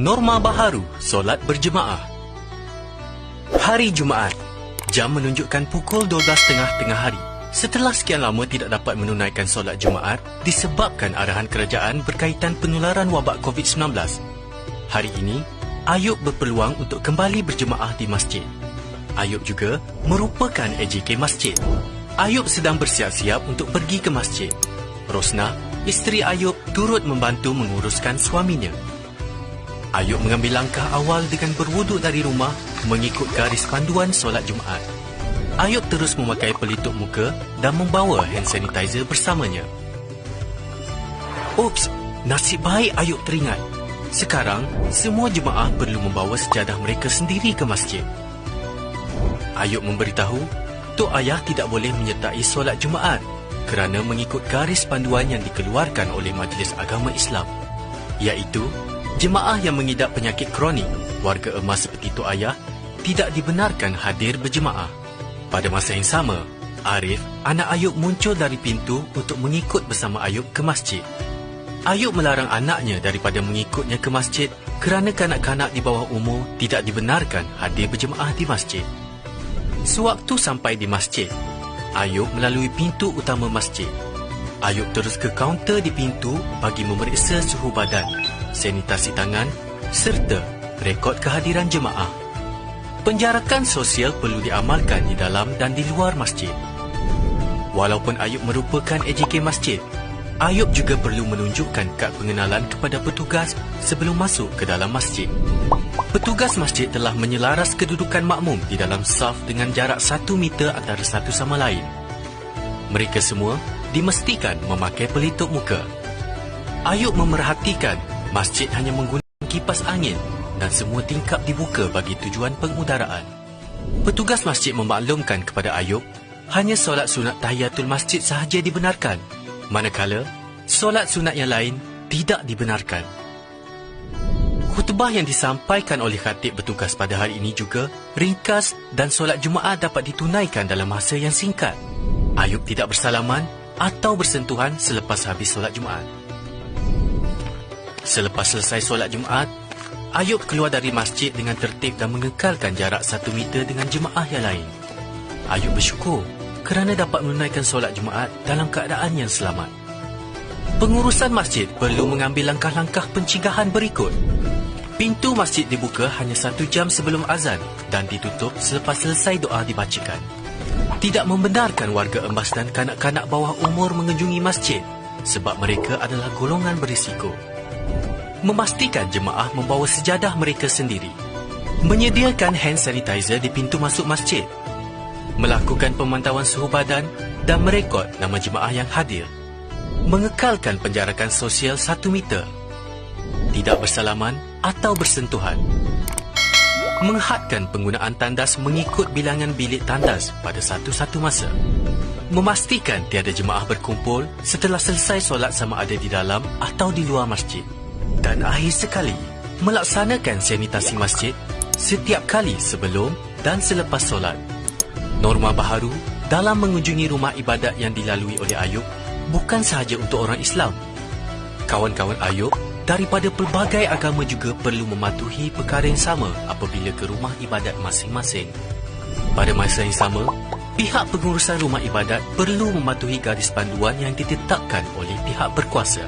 Norma baharu solat berjemaah. Hari Jumaat. Jam menunjukkan pukul 12.30 tengah hari. Setelah sekian lama tidak dapat menunaikan solat Jumaat disebabkan arahan kerajaan berkaitan penularan wabak COVID-19. Hari ini, Ayub berpeluang untuk kembali berjemaah di masjid. Ayub juga merupakan AJK masjid. Ayub sedang bersiap-siap untuk pergi ke masjid. Rosnah, isteri Ayub, turut membantu menguruskan suaminya. Ayub mengambil langkah awal dengan berwuduk dari rumah mengikut garis panduan solat Jumaat. Ayub terus memakai pelitup muka dan membawa hand sanitizer bersamanya. Ups, nasib baik Ayub teringat. Sekarang, semua jemaah perlu membawa sejadah mereka sendiri ke masjid. Ayub memberitahu, Tok Ayah tidak boleh menyertai solat Jumaat kerana mengikut garis panduan yang dikeluarkan oleh Majlis Agama Islam, iaitu jemaah yang mengidap penyakit kronik, warga emas seperti Tok Ayah, tidak dibenarkan hadir berjemaah. Pada masa yang sama, Arif, anak Ayub muncul dari pintu untuk mengikut bersama Ayub ke masjid. Ayub melarang anaknya daripada mengikutnya ke masjid kerana kanak-kanak di bawah umur tidak dibenarkan hadir berjemaah di masjid. Sewaktu sampai di masjid, Ayub melalui pintu utama masjid. Ayub terus ke kaunter di pintu bagi memeriksa suhu badan, sanitasi tangan serta rekod kehadiran jemaah. Penjarakan sosial perlu diamalkan di dalam dan di luar masjid. Walaupun Ayub merupakan AJK masjid, Ayub juga perlu menunjukkan kad pengenalan kepada petugas sebelum masuk ke dalam masjid. Petugas masjid telah menyelaras kedudukan makmum di dalam saf dengan jarak 1 meter antara satu sama lain. Mereka semua dimestikan memakai pelitup muka. Ayub memerhatikan masjid hanya menggunakan kipas angin dan semua tingkap dibuka bagi tujuan pengudaraan. Petugas masjid memaklumkan kepada Ayub hanya solat sunat tahiyatul masjid sahaja dibenarkan, manakala solat sunat yang lain tidak dibenarkan. Khutbah yang disampaikan oleh khatib bertugas pada hari ini juga ringkas dan solat Jumaat dapat ditunaikan dalam masa yang singkat. Ayub tidak bersalaman atau bersentuhan selepas habis solat Jumaat. Selepas selesai solat Jumaat, Ayub keluar dari masjid dengan tertib dan mengekalkan jarak 1 meter dengan jemaah yang lain. Ayub bersyukur kerana dapat menunaikan solat Jumaat dalam keadaan yang selamat. Pengurusan masjid perlu mengambil langkah-langkah pencegahan berikut. Pintu masjid dibuka hanya 1 jam sebelum azan dan ditutup selepas selesai doa dibacakan. Tidak membenarkan warga emas dan kanak-kanak bawah umur mengunjungi masjid sebab mereka adalah golongan berisiko. Memastikan jemaah membawa sejadah mereka sendiri. Menyediakan hand sanitizer di pintu masuk masjid. Melakukan pemantauan suhu badan dan merekod nama jemaah yang hadir. Mengekalkan penjarakan sosial 1 meter. Tidak bersalaman atau bersentuhan. Menghadkan penggunaan tandas mengikut bilangan bilik tandas pada satu-satu masa. Memastikan tiada jemaah berkumpul setelah selesai solat sama ada di dalam atau di luar masjid. Dan akhir sekali, melaksanakan sanitasi masjid setiap kali sebelum dan selepas solat. Norma baharu dalam mengunjungi rumah ibadat yang dilalui oleh Ayub bukan sahaja untuk orang Islam. Kawan-kawan Ayub daripada pelbagai agama juga perlu mematuhi perkara yang sama apabila ke rumah ibadat masing-masing. Pada masa yang sama, pihak pengurusan rumah ibadat perlu mematuhi garis panduan yang ditetapkan oleh pihak berkuasa.